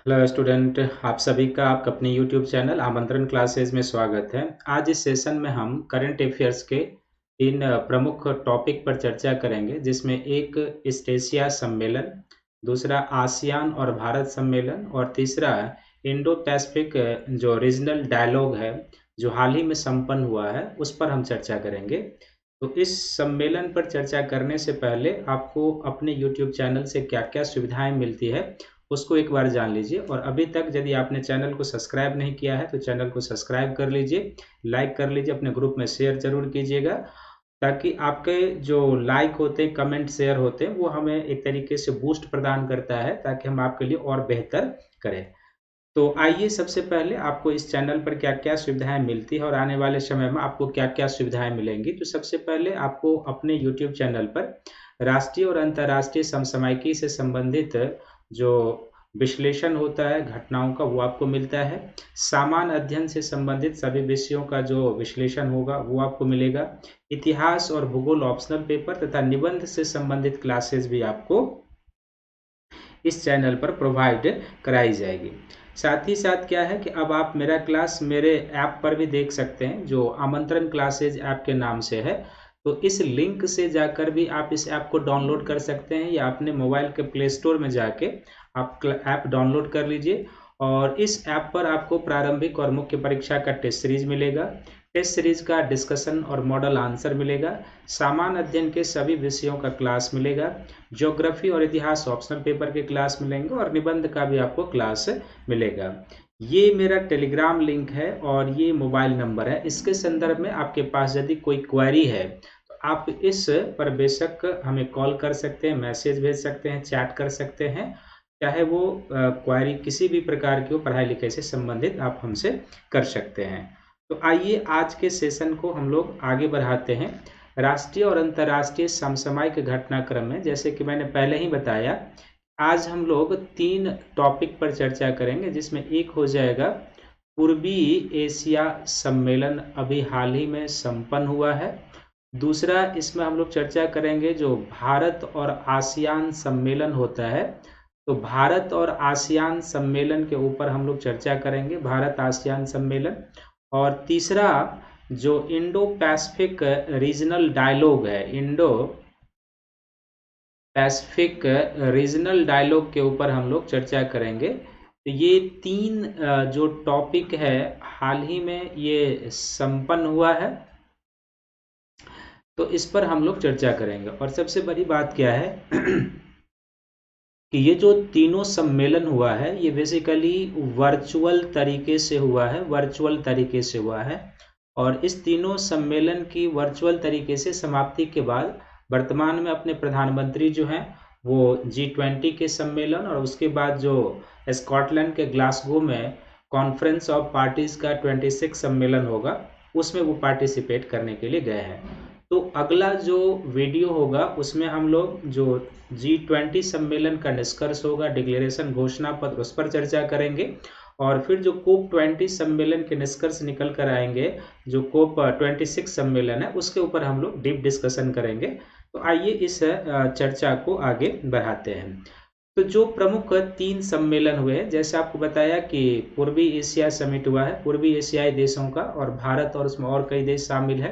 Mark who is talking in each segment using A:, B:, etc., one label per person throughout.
A: Hello student, आप सभी का आपका अपने यूट्यूब चैनल आमंत्रण क्लासेज में स्वागत है। आज इस सेशन में हम करंट अफेयर्स के तीन प्रमुख टॉपिक पर चर्चा करेंगे, जिसमें एक ईस्ट एशिया सम्मेलन, दूसरा आसियान और भारत सम्मेलन और तीसरा इंडो पैसिफिक जो रीजनल डायलॉग है जो हाल ही में संपन्न हुआ है उस पर हम चर्चा करेंगे। तो इस सम्मेलन पर चर्चा करने से पहले आपको अपने यूट्यूब चैनल से क्या क्या सुविधाएं मिलती है उसको एक बार जान लीजिए। और अभी तक यदि आपने चैनल को सब्सक्राइब नहीं किया है तो चैनल को सब्सक्राइब कर लीजिए, लाइक कर लीजिए, अपने ग्रुप में शेयर जरूर कीजिएगा, ताकि आपके जो लाइक होते हैं, कमेंट, शेयर होते हैं, वो हमें एक तरीके से बूस्ट प्रदान करता है ताकि हम आपके लिए और बेहतर करें। तो आइए, सबसे पहले आपको इस चैनल पर क्या क्या सुविधाएं मिलती है और आने वाले समय में आपको क्या क्या सुविधाएं मिलेंगी। तो सबसे पहले आपको अपने यूट्यूब चैनल पर राष्ट्रीय और अंतर्राष्ट्रीय समसामयिकी से संबंधित जो विश्लेषण होता है घटनाओं का वो आपको मिलता है। सामान्य अध्ययन से संबंधित सभी विषयों का जो विश्लेषण होगा वो आपको मिलेगा। इतिहास और भूगोल ऑप्शनल पेपर तथा निबंध से संबंधित क्लासेस भी आपको इस चैनल पर प्रोवाइड कराई जाएगी। साथ ही साथ क्या है कि अब आप मेरा क्लास मेरे ऐप पर भी देख सकते हैं, जो आमंत्रण क्लासेज ऐप के नाम से है। तो इस लिंक से जाकर भी आप इस ऐप को डाउनलोड कर सकते हैं, या अपने मोबाइल के प्ले स्टोर में जाके आप ऐप डाउनलोड कर लीजिए। और इस ऐप पर आपको प्रारंभिक और मुख्य परीक्षा का टेस्ट सीरीज मिलेगा, टेस्ट सीरीज का डिस्कशन और मॉडल आंसर मिलेगा, सामान्य अध्ययन के सभी विषयों का क्लास मिलेगा, ज्योग्राफी और इतिहास ऑप्शनल पेपर के क्लास मिलेंगे और निबंध का भी आपको क्लास मिलेगा। ये मेरा टेलीग्राम लिंक है और ये मोबाइल नंबर है। इसके संदर्भ में आपके पास यदि कोई क्वेरी है तो आप इस पर बेशक हमें कॉल कर सकते हैं, मैसेज भेज सकते हैं, चैट कर सकते हैं। चाहे वो क्वेरी किसी भी प्रकार की हो, पढ़ाई लिखाई से संबंधित, आप हमसे कर सकते हैं। तो आइए आज के सेशन को हम लोग आगे बढ़ाते हैं। राष्ट्रीय और अंतर्राष्ट्रीय समसामयिक घटनाक्रम में, जैसे कि मैंने पहले ही बताया, आज हम लोग तीन टॉपिक पर चर्चा करेंगे, जिसमें एक हो जाएगा पूर्वी एशिया सम्मेलन, अभी हाल ही में संपन्न हुआ है। दूसरा, इसमें हम लोग चर्चा करेंगे जो भारत और आसियान सम्मेलन होता है, तो भारत और आसियान सम्मेलन के ऊपर हम लोग चर्चा करेंगे, भारत आसियान सम्मेलन। और तीसरा, जो इंडो पैसिफिक रीजनल डायलॉग है, इंडो पैसिफिक रीजनल डायलॉग के ऊपर हम लोग चर्चा करेंगे। तो ये तीन जो टॉपिक है हाल ही में ये संपन्न हुआ है, तो इस पर हम लोग चर्चा करेंगे। और सबसे बड़ी बात क्या है कि ये जो तीनों सम्मेलन हुआ है ये बेसिकली वर्चुअल तरीके से हुआ है, वर्चुअल तरीके से हुआ है। और इस तीनों सम्मेलन की वर्चुअल तरीके से समाप्ति के बाद वर्तमान में अपने प्रधानमंत्री जो हैं वो G20 के सम्मेलन, और उसके बाद जो स्कॉटलैंड के ग्लासगो में कॉन्फ्रेंस ऑफ पार्टीज का 26 सम्मेलन होगा उसमें वो पार्टिसिपेट करने के लिए गए हैं। तो अगला जो वीडियो होगा उसमें हम लोग जो G20 सम्मेलन का निष्कर्ष होगा, डिक्लेरेशन, घोषणा पत्र, उस पर चर्चा करेंगे। और फिर जो कोप 20 सम्मेलन के निष्कर्ष निकल कर आएंगे, जो कोप 26 सम्मेलन है, उसके ऊपर हम लोग डीप डिस्कशन करेंगे। तो आइए इस चर्चा को आगे बढ़ाते हैं। तो जो प्रमुख तीन सम्मेलन हुए, जैसे आपको बताया कि पूर्वी एशिया समिट हुआ है, पूर्वी एशियाई देशों का, और भारत और उसमें और कई देश शामिल है।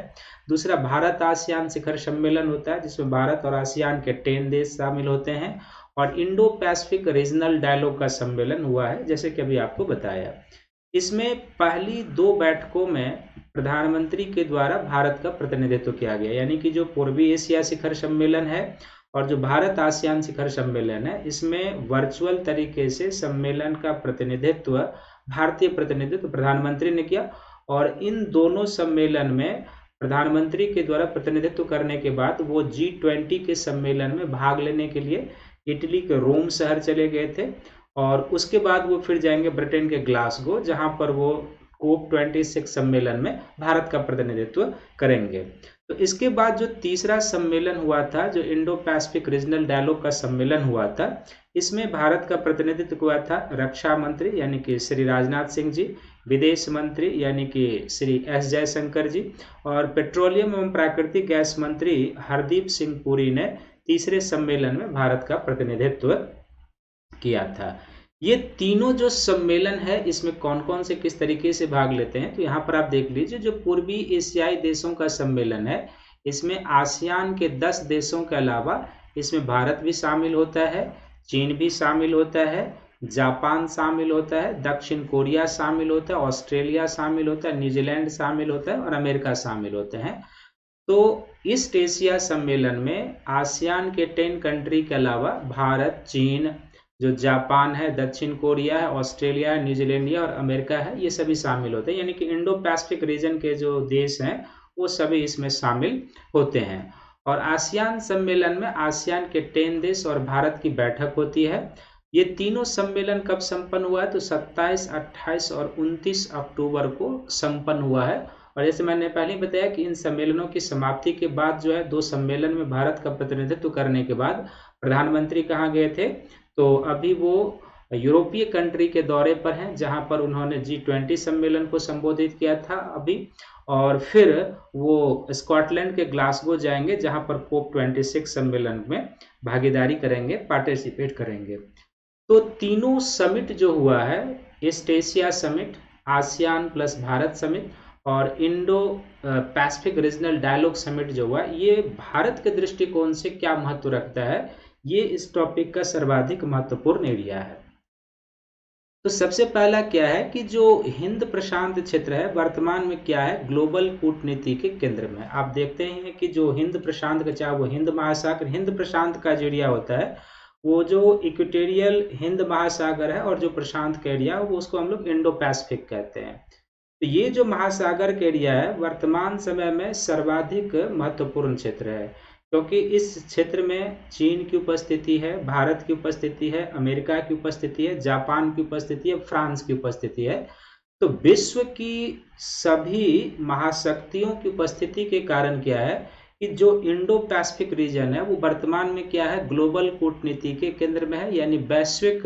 A: दूसरा, भारत आसियान शिखर सम्मेलन होता है, जिसमें भारत और आसियान के 10 देश शामिल होते हैं। और इंडो पैसिफिक रीजनल डायलॉग का सम्मेलन हुआ है, जैसे कि अभी आपको बताया। इसमें पहली दो बैठकों में प्रधानमंत्री के द्वारा भारत का प्रतिनिधित्व किया गया, यानी कि जो पूर्वी एशिया शिखर सम्मेलन है और जो भारत आसियान शिखर सम्मेलन है, इसमें वर्चुअल तरीके से सम्मेलन का प्रतिनिधित्व, भारतीय प्रतिनिधित्व प्रधानमंत्री ने किया। और इन दोनों सम्मेलन में प्रधानमंत्री के द्वारा प्रतिनिधित्व करने के बाद वो G20 के सम्मेलन में भाग लेने के लिए इटली के रोम शहर चले गए थे। और उसके बाद वो फिर जाएंगे ब्रिटेन के ग्लासगो, जहां पर वो कोप 26 सम्मेलन में भारत का प्रतिनिधित्व करेंगे। तो इसके बाद जो तीसरा सम्मेलन हुआ था, जो इंडो पैसिफिक रीजनल डायलॉग का सम्मेलन हुआ था, इसमें भारत का प्रतिनिधित्व हुआ था रक्षा मंत्री यानी कि श्री राजनाथ सिंह जी, विदेश मंत्री यानी कि श्री S जयशंकर जी, और पेट्रोलियम एवं प्राकृतिक गैस मंत्री हरदीप सिंह पुरी ने तीसरे सम्मेलन में भारत का प्रतिनिधित्व किया था। ये तीनों जो सम्मेलन है इसमें कौन कौन से किस तरीके से भाग लेते हैं, तो यहाँ पर आप देख लीजिए। जो पूर्वी एशियाई देशों का सम्मेलन है इसमें आसियान के 10 देशों के अलावा इसमें भारत भी शामिल होता है, चीन भी शामिल होता है, जापान शामिल होता है, दक्षिण कोरिया शामिल होता है, ऑस्ट्रेलिया शामिल होता है, न्यूजीलैंड शामिल होता है और अमेरिका शामिल होते हैं। तो ईस्ट एशिया सम्मेलन में आसियान के 10 कंट्री के अलावा भारत, चीन, जो जापान है, दक्षिण कोरिया है, ऑस्ट्रेलिया है, न्यूजीलैंड और अमेरिका है, ये सभी शामिल होते हैं। यानी कि इंडो पैसिफिक रीजन के जो देश हैं वो सभी इसमें शामिल होते हैं। और आसियान सम्मेलन में आसियान के 10 देश और भारत की बैठक होती है। ये तीनों सम्मेलन कब संपन्न हुआ है, तो 27, 28 और 29 अक्टूबर को संपन्न हुआ है। और जैसे मैंने पहले ही बताया कि इन सम्मेलनों की समाप्ति के बाद जो है 2 सम्मेलन में भारत का प्रतिनिधित्व करने के बाद प्रधानमंत्री कहाँ गए थे, तो अभी वो यूरोपीय कंट्री के दौरे पर हैं जहां पर उन्होंने G20 सम्मेलन को संबोधित किया था अभी। और फिर वो स्कॉटलैंड के ग्लासगो जाएंगे जहां पर COP26 सम्मेलन में भागीदारी करेंगे, पार्टिसिपेट करेंगे। तो तीनों समिट जो हुआ है, East Asia summit, ASEAN plus Bharat summit और Indo Pacific regional dialogue summit जो हुआ, ये भारत के दृष्टिकोण से क्या महत्व रखता है, ये इस टॉपिक का सर्वाधिक महत्वपूर्ण एरिया है। तो सबसे पहला क्या है कि जो हिंद प्रशांत क्षेत्र है वर्तमान में क्या है, ग्लोबल कूटनीति के केंद्र में। आप देखते हैं कि जो हिंद प्रशांत का, चाहे वो हिंद महासागर, हिंद प्रशांत का जो एरिया होता है वो जो इक्वेटोरियल हिंद महासागर है और जो प्रशांत का एरिया है वो उसको हम लोग इंडो पैसिफिक कहते हैं। तो ये जो महासागर का एरिया है वर्तमान समय में सर्वाधिक महत्वपूर्ण क्षेत्र है, क्योंकि इस क्षेत्र में चीन की उपस्थिति है, भारत की उपस्थिति है, अमेरिका की उपस्थिति है, जापान की उपस्थिति है, फ्रांस की उपस्थिति है। तो विश्व की सभी महाशक्तियों की उपस्थिति के कारण क्या है कि जो इंडो पैसिफिक रीजन है वो वर्तमान में क्या है, ग्लोबल कूटनीति के केंद्र में है, यानी वैश्विक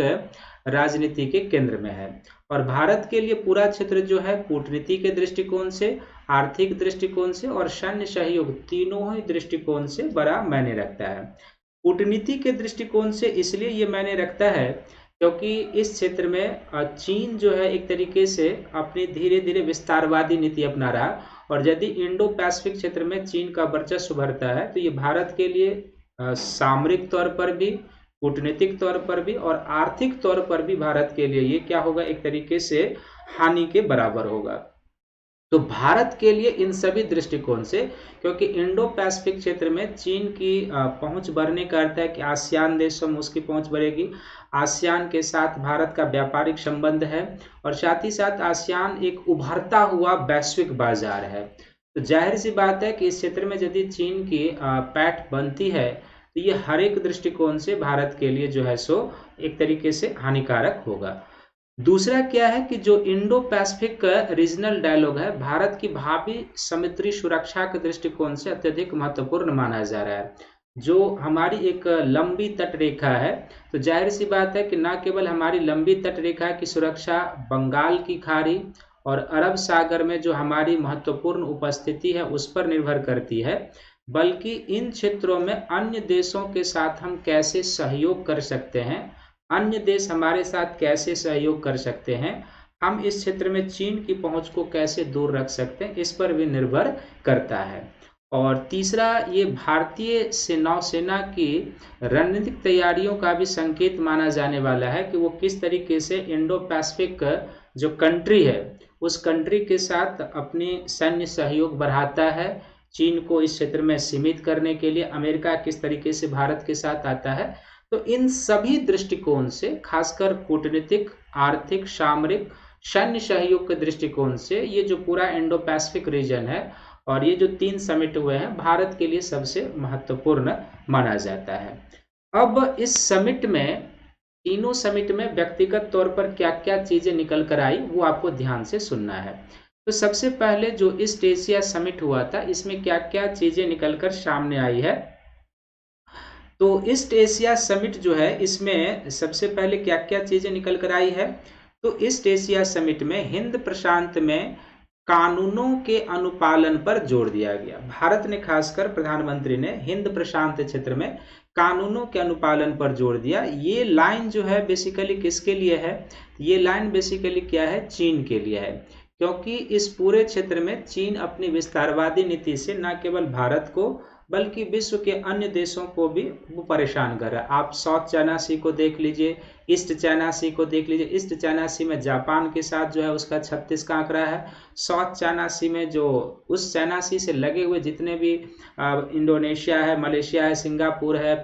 A: राजनीति के केंद्र में है। और भारत के लिए पूरा क्षेत्र जो है कूटनीति के दृष्टिकोण से, आर्थिक दृष्टिकोण से और सैन्य सहयोग तीनों ही दृष्टिकोण से बड़ा मायने रखता है। कूटनीति के दृष्टिकोण से इसलिए ये मायने रखता है क्योंकि इस क्षेत्र में चीन जो है एक तरीके से अपनी धीरे धीरे विस्तारवादी नीति अपना रहा, और यदि इंडो पैसिफिक क्षेत्र में चीन का वर्चस्व बढ़ता है तो ये भारत के लिए सामरिक तौर पर भी, कूटनीतिक तौर पर भी और आर्थिक तौर पर भी भारत के लिए ये क्या होगा, एक तरीके से हानि के बराबर होगा। तो भारत के लिए इन सभी दृष्टिकोण से, क्योंकि इंडो पैसिफिक क्षेत्र में चीन की पहुंच बढ़ने का अर्थ है कि आसियान देशों में उसकी पहुंच बढ़ेगी, आसियान के साथ भारत का व्यापारिक संबंध है और साथ ही साथ आसियान एक उभरता हुआ वैश्विक बाजार है। तो जाहिर सी बात है कि इस क्षेत्र में यदि चीन की पैठ बनती है तो ये हर एक दृष्टिकोण से भारत के लिए जो है सो एक तरीके से हानिकारक होगा। दूसरा क्या है कि जो इंडो पैसिफिक रीजनल डायलॉग है भारत की भावी समुद्री सुरक्षा के दृष्टिकोण से अत्यधिक महत्वपूर्ण माना जा रहा है। जो हमारी एक लंबी तट रेखा है, तो जाहिर सी बात है कि न केवल हमारी लंबी तट रेखा की सुरक्षा बंगाल की खाड़ी और अरब सागर में जो हमारी महत्वपूर्ण उपस्थिति है उस पर निर्भर करती है, बल्कि इन क्षेत्रों में अन्य देशों के साथ हम कैसे सहयोग कर सकते हैं, अन्य देश हमारे साथ कैसे सहयोग कर सकते हैं, हम इस क्षेत्र में चीन की पहुंच को कैसे दूर रख सकते हैं, इस पर भी निर्भर करता है। और तीसरा, ये भारतीय नौसेना की रणनीतिक तैयारियों का भी संकेत माना जाने वाला है कि वो किस तरीके से इंडो पैसिफिक जो कंट्री है उस कंट्री के साथ अपनी सैन्य सहयोग बढ़ाता है। चीन को इस क्षेत्र में सीमित करने के लिए अमेरिका किस तरीके से भारत के साथ आता है। तो इन सभी दृष्टिकोण से, खासकर कूटनीतिक, आर्थिक, सामरिक, सैन्य सहयोग के दृष्टिकोण से ये जो पूरा इंडो पैसिफिक रीजन है और ये जो 3 समिट हुए हैं भारत के लिए सबसे महत्वपूर्ण माना जाता है। अब इस समिट में, तीनों समिट में व्यक्तिगत तौर पर क्या क्या चीजें निकल कर आई वो आपको ध्यान से सुनना है। तो सबसे पहले जो ईस्ट एशिया समिट हुआ था इसमें क्या क्या चीजें निकल कर सामने आई है। तो ईस्ट एशिया समिट जो है इसमें सबसे पहले क्या क्या चीजें निकल कर आई है, तो ईस्ट एशिया समिट में हिंद प्रशांत में कानूनों के अनुपालन पर जोर दिया गया। भारत ने खासकर प्रधानमंत्री ने हिंद प्रशांत क्षेत्र में कानूनों के अनुपालन पर जोर दिया। ये लाइन जो है बेसिकली किसके लिए है? ये लाइन बेसिकली क्या है? चीन के लिए है, क्योंकि इस पूरे क्षेत्र में चीन अपनी विस्तारवादी नीति से न केवल भारत को बल्कि विश्व के अन्य देशों को भी वो परेशान कर रहा है। आप साउथ चाइना सी को देख लीजिए, ईस्ट चाइना सी को देख लीजिए। ईस्ट चाइना सी में जापान के साथ जो है उसका 36 का आंकड़ा है। साउथ चाइना सी में जो उस चाइना सी से लगे हुए जितने भी इंडोनेशिया है, मलेशिया है, सिंगापुर है,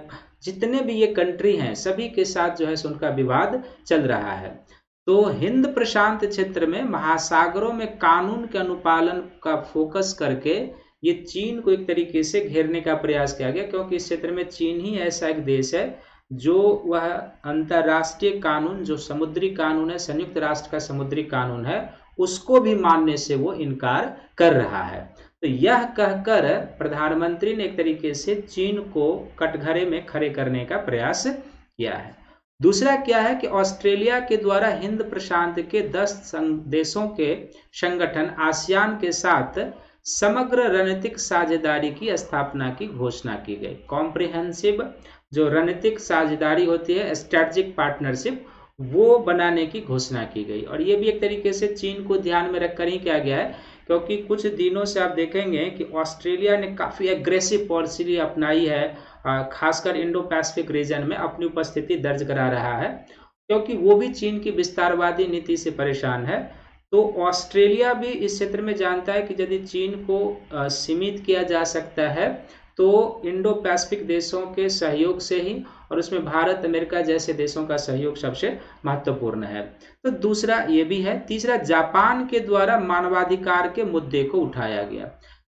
A: जितने भी ये कंट्री हैं, सभी के साथ जो है उनका विवाद चल रहा है। तो हिंद प्रशांत क्षेत्र में महासागरों में कानून के अनुपालन का फोकस करके ये चीन को एक तरीके से घेरने का प्रयास किया गया, क्योंकि इस क्षेत्र में चीन ही ऐसा एक देश है जो वह अंतर्राष्ट्रीय कानून, जो समुद्री कानून है, संयुक्त राष्ट्र का समुद्री कानून है, उसको भी मानने से वो इनकार कर रहा है। तो यह कहकर प्रधानमंत्री ने एक तरीके से चीन को कटघरे में खड़े करने का प्रयास किया है। दूसरा क्या है कि ऑस्ट्रेलिया के द्वारा हिंद प्रशांत के 10 देशों के संगठन आसियान के साथ समग्र रणनीतिक साझेदारी की स्थापना की घोषणा की गई। कॉम्प्रिहेंसिव जो रणनीतिक साझेदारी होती है, स्ट्रेटेजिक पार्टनरशिप, वो बनाने की घोषणा की गई। और ये भी एक तरीके से चीन को ध्यान में रखकर ही किया गया है, क्योंकि कुछ दिनों से आप देखेंगे कि ऑस्ट्रेलिया ने काफ़ी एग्रेसिव पॉलिसी अपनाई है, खासकर इंडो पैसिफिक रीजन में अपनी उपस्थिति दर्ज करा रहा है, क्योंकि वो भी चीन की विस्तारवादी नीति से परेशान है। तो ऑस्ट्रेलिया भी इस क्षेत्र में जानता है कि यदि चीन को सीमित किया जा सकता है तो इंडो पैसिफिक देशों के सहयोग से ही, और उसमें भारत, अमेरिका जैसे देशों का सहयोग सबसे महत्वपूर्ण है। तो दूसरा ये भी है। तीसरा, जापान के द्वारा मानवाधिकार के मुद्दे को उठाया गया।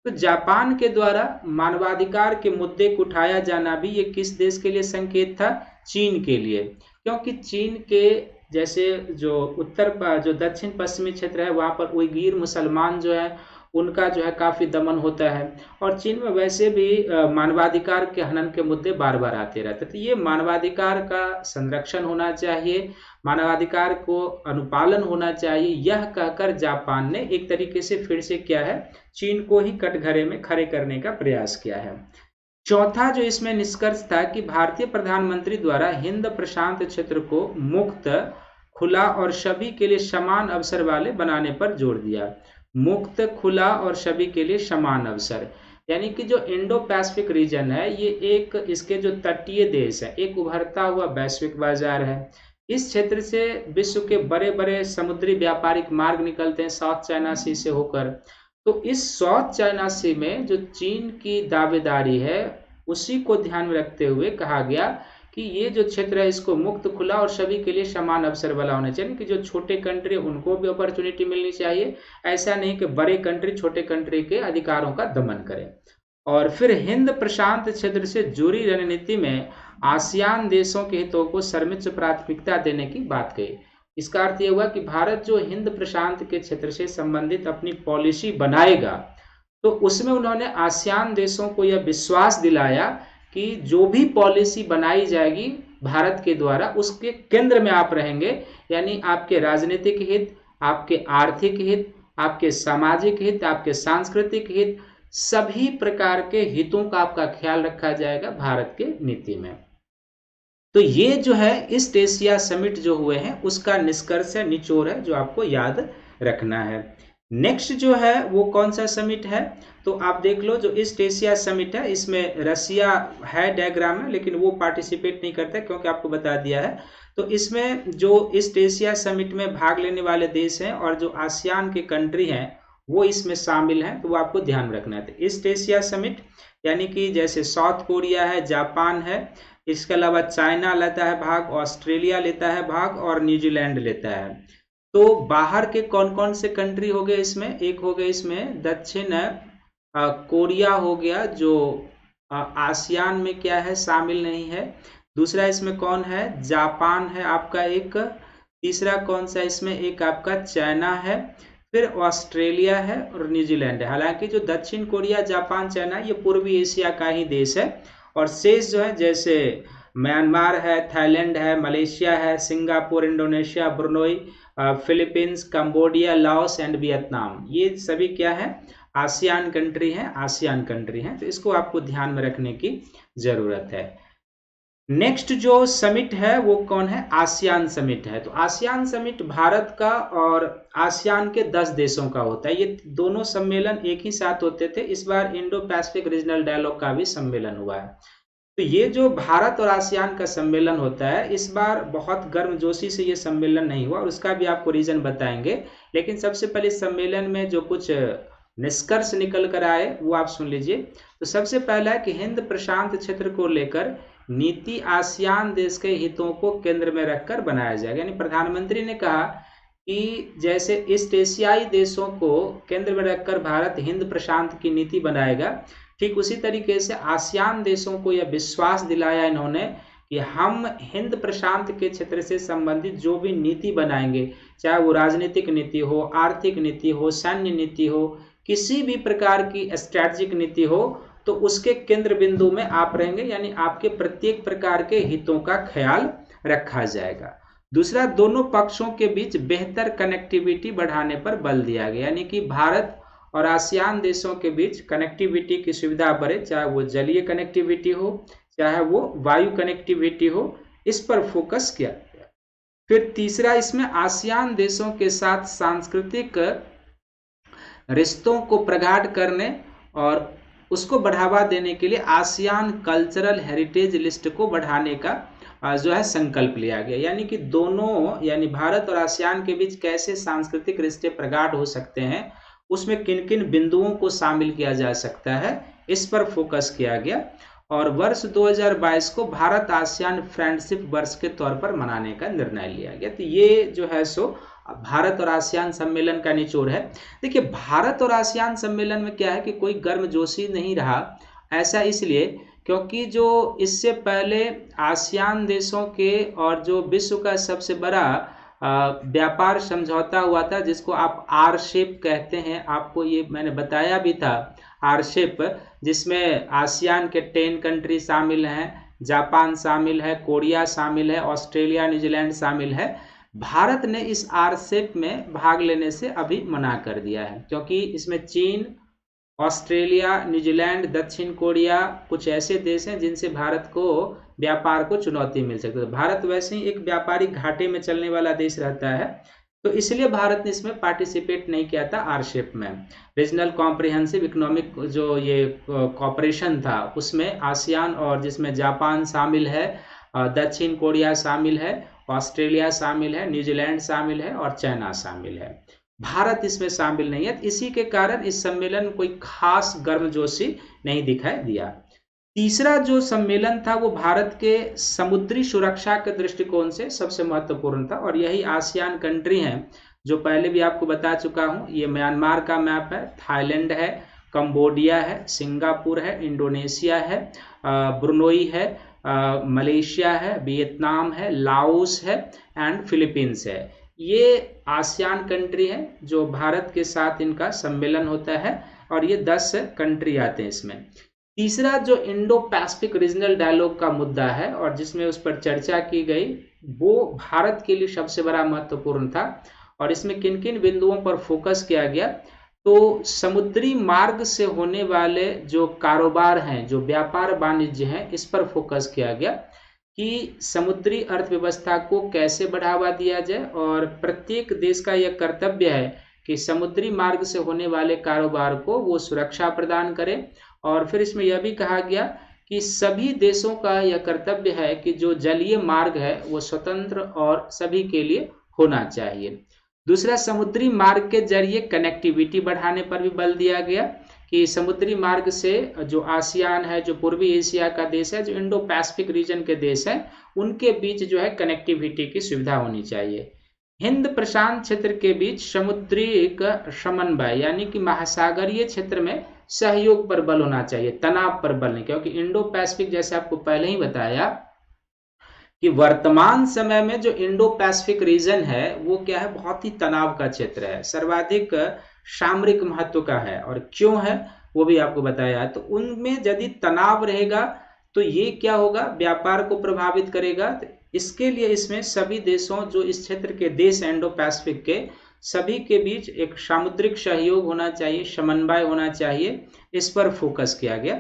A: तो जापान के द्वारा मानवाधिकार के मुद्दे को उठाया जाना भी ये किस देश के लिए संकेत था? चीन के लिए, क्योंकि चीन के जैसे जो दक्षिण पश्चिमी क्षेत्र है वहाँ पर उइगिर मुसलमान जो है उनका जो है काफ़ी दमन होता है, और चीन में वैसे भी मानवाधिकार के हनन के मुद्दे बार बार आते रहते। तो ये मानवाधिकार का संरक्षण होना चाहिए, मानवाधिकार को अनुपालन होना चाहिए, यह कहकर जापान ने एक तरीके से फिर से क्या है, चीन को ही कटघरे में खड़े करने का प्रयास किया है। चौथा जो इसमें निष्कर्ष था कि भारतीय प्रधानमंत्री द्वारा हिंद प्रशांत क्षेत्र को मुक्त, खुला और सभी के लिए समान अवसर वाले बनाने पर जोर दिया। मुक्त, खुला और सभी के लिए समान अवसर, यानी कि जो इंडो पैसिफिक रीजन है ये एक, इसके जो तटीय देश है, एक उभरता हुआ वैश्विक बाजार है। इस क्षेत्र से विश्व के बड़े बड़े समुद्री व्यापारिक मार्ग निकलते हैं साउथ चाइना सी से होकर। तो इस साउथ चाइना सी में जो चीन की दावेदारी है उसी को ध्यान में रखते हुए कहा गया कि ये जो क्षेत्र है इसको मुक्त, खुला और सभी के लिए समान अवसर वाला होना चाहिए, कि जो छोटे कंट्री उनको भी अपॉर्चुनिटी मिलनी चाहिए। ऐसा नहीं कि बड़े कंट्री छोटे कंट्री के अधिकारों का दमन करें। और फिर हिंद प्रशांत क्षेत्र से जुड़ी रणनीति में आसियान देशों के हितों को सर्वोच्च प्राथमिकता देने की बात कही। इसका अर्थ यह हुआ कि भारत जो हिंद प्रशांत के क्षेत्र से संबंधित अपनी पॉलिसी बनाएगा तो उसमें उन्होंने आसियान देशों को यह विश्वास दिलाया कि जो भी पॉलिसी बनाई जाएगी भारत के द्वारा उसके केंद्र में आप रहेंगे, यानी आपके राजनीतिक हित, आपके आर्थिक हित, आपके सामाजिक हित, आपके सांस्कृतिक हित, सभी प्रकार के हितों का आपका ख्याल रखा जाएगा भारत के नीति में। तो ये जो है ईस्ट एशिया समिट जो हुए हैं उसका निष्कर्ष है, निचोड़ है, जो आपको याद रखना है। नेक्स्ट जो है वो कौन सा समिट है, तो आप देख लो, जो ईस्ट एशिया समिट है इसमें रसिया है डायग्राम में, लेकिन वो पार्टिसिपेट नहीं करता क्योंकि आपको बता दिया है। तो इसमें जो ईस्ट एशिया समिट में भाग लेने वाले देश हैं और जो आसियान के कंट्री हैं वो इसमें शामिल हैं, तो वो आपको ध्यान रखना है। तो ईस्ट एशिया समिट यानी कि जैसे साउथ कोरिया है, जापान है, इसके अलावा चाइना लेता है भाग, ऑस्ट्रेलिया लेता है भाग और न्यूजीलैंड लेता है। तो बाहर के कौन कौन से कंट्री हो गए इसमें, एक हो गए इसमें दक्षिण कोरिया हो गया जो आसियान में क्या है शामिल नहीं है। दूसरा इसमें कौन है, जापान है आपका एक। तीसरा कौन सा इसमें, एक आपका चाइना है, फिर ऑस्ट्रेलिया है और न्यूजीलैंड है। हालांकि जो दक्षिण कोरिया, जापान, चाइना ये पूर्वी एशिया का ही देश है, और शेष जो है जैसे म्यांमार है, थाईलैंड है, मलेशिया है, Singapore, Indonesia, Brunei, Philippines, Cambodia, Laos and Vietnam. ये सभी क्या है? आसियान कंट्री है, आसियान कंट्री है। तो इसको आपको ध्यान में रखने की जरूरत है। नेक्स्ट जो समिट है वो कौन है? आसियान समिट है। तो आसियान समिट भारत का और आसियान के 10 देशों का होता है। ये दोनों सम्मेलन एक ही साथ होते थे। इस बार इंडो पैसिफिक रीजनल डायलॉग का भी सम्मेलन हुआ है। तो ये जो भारत और आसियान का सम्मेलन होता है, इस बार बहुत गर्मजोशी से ये सम्मेलन नहीं हुआ और उसका भी आपको रीजन बताएंगे। लेकिन सबसे पहले सम्मेलन में जो कुछ निष्कर्ष निकल कर आए वो आप सुन लीजिए। तो सबसे पहला है कि हिंद प्रशांत क्षेत्र को लेकर नीति आसियान देश के हितों को केंद्र में रखकर बनाया जाएगा। यानी प्रधानमंत्री ने कहा कि जैसे ईस्ट एशियाई देशों को केंद्र में रखकर भारत हिंद प्रशांत की नीति बनाएगा, ठीक उसी तरीके से आसियान देशों को यह विश्वास दिलाया इन्होंने कि हम हिंद प्रशांत के क्षेत्र से संबंधित जो भी नीति बनाएंगे, चाहे वो राजनीतिक नीति हो, आर्थिक नीति हो, सैन्य नीति हो, किसी भी प्रकार की स्ट्रैटेजिक नीति हो, तो उसके केंद्र बिंदु में आप रहेंगे। यानी आपके प्रत्येक प्रकार के हितों का ख्याल रखा जाएगा। दूसरा, दोनों पक्षों के बीच बेहतर कनेक्टिविटी बढ़ाने पर बल दिया गया। यानी कि भारत और आसियान देशों के बीच कनेक्टिविटी की सुविधा बढ़े, चाहे वो जलीय कनेक्टिविटी हो, चाहे वो वायु कनेक्टिविटी हो, इस पर फोकस किया गया। फिर तीसरा, इसमें आसियान देशों के साथ सांस्कृतिक रिश्तों को प्रगाढ़ करने और उसको बढ़ावा देने के लिए आसियान कल्चरल हेरिटेज लिस्ट को बढ़ाने का जो है संकल्प लिया गया। यानी कि दोनों, यानी भारत और आसियान के बीच कैसे सांस्कृतिक रिश्ते प्रगाढ़ हो सकते हैं, उसमें किन किन बिंदुओं को शामिल किया जा सकता है, इस पर फोकस किया गया। और वर्ष 2022 को भारत आसियान फ्रेंडशिप वर्ष के तौर पर मनाने का निर्णय लिया गया। तो ये जो है सो भारत और आसियान सम्मेलन का निचोड़ है। देखिए, भारत और आसियान सम्मेलन में क्या है कि कोई गर्मजोशी नहीं रहा। ऐसा इसलिए क्योंकि जो इससे पहले आसियान देशों के और जो विश्व का सबसे बड़ा व्यापार समझौता हुआ था, जिसको आप आरसेप कहते हैं, आपको ये मैंने बताया भी था, आरसेप, जिसमें आसियान के 10 कंट्री शामिल हैं, जापान शामिल है, कोरिया शामिल है, ऑस्ट्रेलिया, न्यूजीलैंड शामिल है। भारत ने इस आरसेप में भाग लेने से अभी मना कर दिया है, क्योंकि इसमें चीन, ऑस्ट्रेलिया, न्यूजीलैंड, दक्षिण कोरिया कुछ ऐसे देश हैं जिनसे भारत को व्यापार को चुनौती मिल सकती है। भारत वैसे ही एक व्यापारिक घाटे में चलने वाला देश रहता है, तो इसलिए भारत ने इसमें पार्टिसिपेट नहीं किया था आरसेप में। रीजनल कॉम्प्रिहेंसिव इकोनॉमिक जो ये कॉपरेशन था, उसमें आसियान और जिसमें जापान शामिल है, दक्षिण कोरिया शामिल है, ऑस्ट्रेलिया शामिल है, न्यूजीलैंड शामिल है और चाइना शामिल है। भारत इसमें शामिल नहीं है। इसी के कारण इस सम्मेलन में कोई खास गर्मजोशी नहीं दिखाई दिया। तीसरा जो सम्मेलन था वो भारत के समुद्री सुरक्षा के दृष्टिकोण से सबसे महत्वपूर्ण था, और यही आसियान कंट्री हैं जो पहले भी आपको बता चुका हूं। ये म्यांमार का मैप है, थाईलैंड है, कंबोडिया है, सिंगापुर है, इंडोनेशिया है, ब्रुनोई है, मलेशिया है, वियतनाम है, लाओस है एंड फिलीपींस है। ये आसियान कंट्री है जो भारत के साथ इनका सम्मेलन होता है, और ये 10 कंट्री आते हैं इसमें। तीसरा जो इंडो पैसिफिक रीजनल डायलॉग का मुद्दा है और जिसमें उस पर चर्चा की गई, वो भारत के लिए सबसे बड़ा महत्वपूर्ण था। और इसमें किन किन बिंदुओं पर फोकस किया गया, तो समुद्री मार्ग से होने वाले जो कारोबार हैं, जो व्यापार वाणिज्य हैं, इस पर फोकस किया गया कि समुद्री अर्थव्यवस्था को कैसे बढ़ावा दिया जाए, और प्रत्येक देश का यह कर्तव्य है कि समुद्री मार्ग से होने वाले कारोबार को वो सुरक्षा प्रदान करे। और फिर इसमें यह भी कहा गया कि सभी देशों का यह कर्तव्य है कि जो जलीय मार्ग है वो स्वतंत्र और सभी के लिए होना चाहिए। दूसरा, समुद्री मार्ग के जरिए कनेक्टिविटी बढ़ाने पर भी बल दिया गया कि समुद्री मार्ग से जो आसियान है, जो पूर्वी एशिया का देश है, जो इंडो पैसिफिक रीजन के देश हैं, उनके बीच जो है कनेक्टिविटी की सुविधा होनी चाहिए। हिंद प्रशांत क्षेत्र के बीच समुद्री समन्वय यानी कि महासागरीय क्षेत्र में सहयोग पर बल होना चाहिए, तनाव पर बल नहीं, क्योंकि इंडो पैसिफिक जैसे आपको पहले ही बताया कि वर्तमान समय में जो इंडो पैसिफिक रीजन है वो क्या है, बहुत ही तनाव का क्षेत्र है, सर्वाधिक सामरिक महत्व का है। और क्यों है वो भी आपको बताया है। तो उनमें यदि तनाव रहेगा तो ये क्या होगा, व्यापार को प्रभावित करेगा। तो इसके लिए इसमें सभी देशों, जो इस क्षेत्र के देश इंडो पैसिफिक के, सभी के बीच एक सामुद्रिक सहयोग होना चाहिए, समन्वय होना चाहिए, इस पर फोकस किया गया।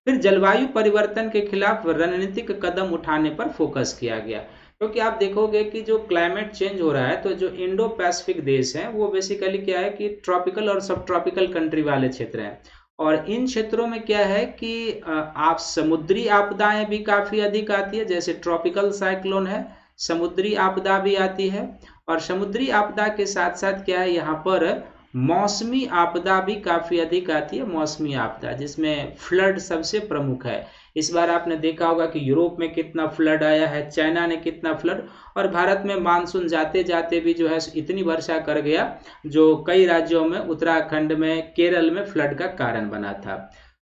A: फिर जलवायु परिवर्तन के खिलाफ रणनीतिक कदम उठाने पर फोकस किया गया, क्योंकि आप देखोगे कि जो क्लाइमेट चेंज हो रहा है, तो जो इंडो पैसिफिक देश हैं वो बेसिकली क्या है कि ट्रॉपिकल और सब ट्रॉपिकल कंट्री वाले क्षेत्र हैं। और इन क्षेत्रों में क्या है कि आप समुद्री आपदाएं भी काफी अधिक आती है, जैसे ट्रॉपिकल साइक्लोन है, समुद्री आपदा भी आती है। और समुद्री आपदा के साथ साथ क्या है, यहाँ पर मौसमी आपदा भी काफी अधिक आती है, मौसमी आपदा जिसमें फ्लड सबसे प्रमुख है। इस बार आपने देखा होगा कि यूरोप में कितना फ्लड आया है, चाइना ने कितना फ्लड, और भारत में मानसून जाते जाते भी जो है इतनी वर्षा कर गया जो कई राज्यों में, उत्तराखंड में, केरल में फ्लड का कारण बना था।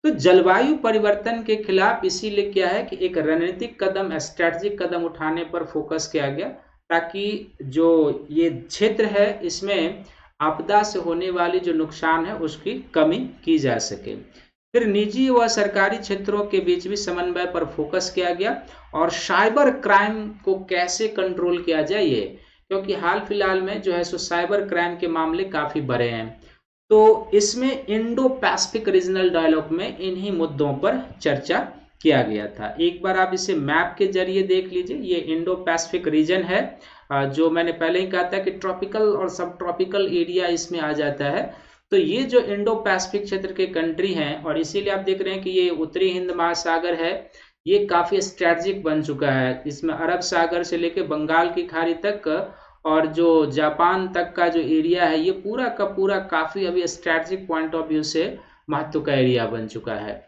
A: तो जलवायु परिवर्तन के खिलाफ इसीलिए क्या है कि एक रणनीतिक कदम, स्ट्रैटेजिक कदम उठाने पर फोकस किया गया, ताकि जो ये क्षेत्र है इसमें आपदा से होने वाली जो नुकसान है उसकी कमी की जा सके। फिर निजी व सरकारी क्षेत्रों के बीच भी समन्वय पर फोकस किया गया, और साइबर क्राइम को कैसे कंट्रोल किया जाए ये, क्योंकि हाल फिलहाल में जो है सो साइबर क्राइम के मामले काफी बढ़े हैं। तो इसमें इंडो पैसिफिक रीजनल डायलॉग में इन्हीं मुद्दों पर चर्चा किया गया था। एक बार आप इसे मैप के जरिए देख लीजिए, ये इंडो पैसिफिक रीजन है, जो मैंने पहले ही कहा था कि ट्रॉपिकल और सब ट्रॉपिकल एरिया इसमें आ जाता है। तो ये जो इंडो पैसिफिक क्षेत्र के कंट्री हैं, और इसीलिए आप देख रहे हैं कि ये उत्तरी हिंद महासागर है, ये काफी स्ट्रैटेजिक बन चुका है। इसमें अरब सागर से लेकर बंगाल की खाड़ी तक और जो जापान तक का जो एरिया है, ये पूरा का पूरा काफी अभी स्ट्रैटेजिक पॉइंट ऑफ व्यू से महत्व का एरिया बन चुका है।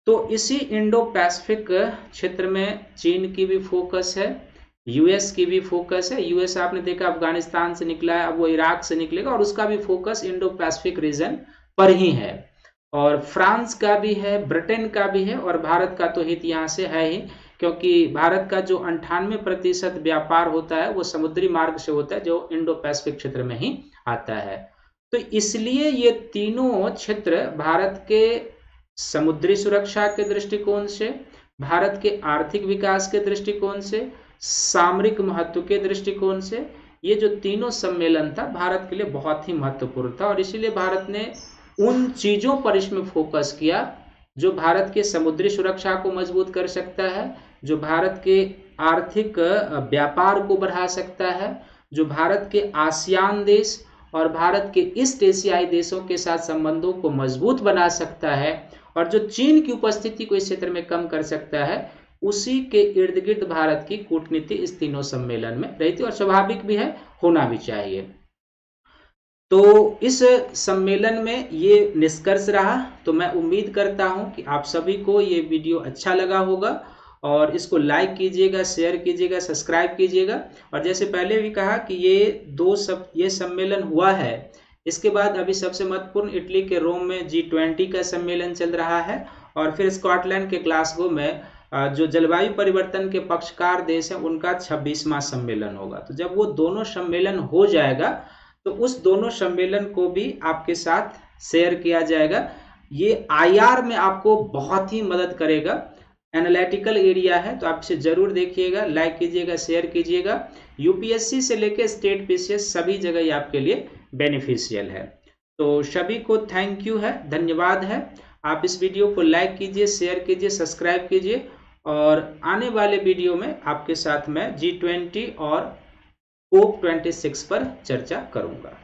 A: तो इसी इंडो पैसिफिक क्षेत्र में चीन की भी फोकस है, यूएस की भी फोकस है। यूएस आपने देखा अफगानिस्तान से निकला है, अब वो इराक से निकलेगा, और उसका भी फोकस इंडो पैसिफिक रीजन पर ही है। और फ्रांस का भी है, ब्रिटेन का भी है, और भारत का तो हित यहाँ से है ही, क्योंकि भारत का जो 98% व्यापार होता है वो समुद्री मार्ग से होता है, जो इंडो पैसिफिक क्षेत्र में ही आता है। तो इसलिए ये तीनों क्षेत्र भारत के समुद्री सुरक्षा के दृष्टिकोण से, भारत के आर्थिक विकास के दृष्टिकोण से, सामरिक महत्व के दृष्टिकोण से, ये जो तीनों सम्मेलन था भारत के लिए बहुत ही महत्वपूर्ण था। और इसीलिए भारत ने उन चीजों पर इसमें फोकस किया जो भारत के समुद्री सुरक्षा को मजबूत कर सकता है, जो भारत के आर्थिक व्यापार को बढ़ा सकता है, जो भारत के आसियान देश और भारत के ईस्ट एशियाई देशों के साथ संबंधों को मजबूत बना सकता है, और जो चीन की उपस्थिति को इस क्षेत्र में कम कर सकता है। उसी के इर्द गिर्द भारत की कूटनीति इस तीनों सम्मेलन में रही थी, और स्वाभाविक भी है, होना भी चाहिए। तो इस सम्मेलन में ये निष्कर्ष रहा। तो मैं उम्मीद करता हूं कि आप सभी को ये वीडियो अच्छा लगा होगा, और इसको लाइक कीजिएगा, शेयर कीजिएगा, सब्सक्राइब कीजिएगा। और जैसे पहले भी कहा कि ये सम्मेलन हुआ है, इसके बाद अभी सबसे महत्वपूर्ण इटली के रोम में G20 का सम्मेलन चल रहा है, और फिर स्कॉटलैंड के ग्लासगो में जो जलवायु परिवर्तन के पक्षकार देश हैं उनका 26वां सम्मेलन होगा। तो जब वो दोनों सम्मेलन हो जाएगा तो उस दोनों सम्मेलन को भी आपके साथ शेयर किया जाएगा। ये IR में आपको बहुत ही मदद करेगा, एनालिटिकल एरिया है, तो आप इसे जरूर देखिएगा, लाइक कीजिएगा, शेयर कीजिएगा। UPSC से लेकर स्टेट PCS सभी जगह ये आपके लिए बेनिफिशियल है। तो सभी को थैंक यू है, धन्यवाद है। आप इस वीडियो को लाइक कीजिए, शेयर कीजिए, सब्सक्राइब कीजिए, और आने वाले वीडियो में आपके साथ मैं G20 और COP26 पर चर्चा करूंगा।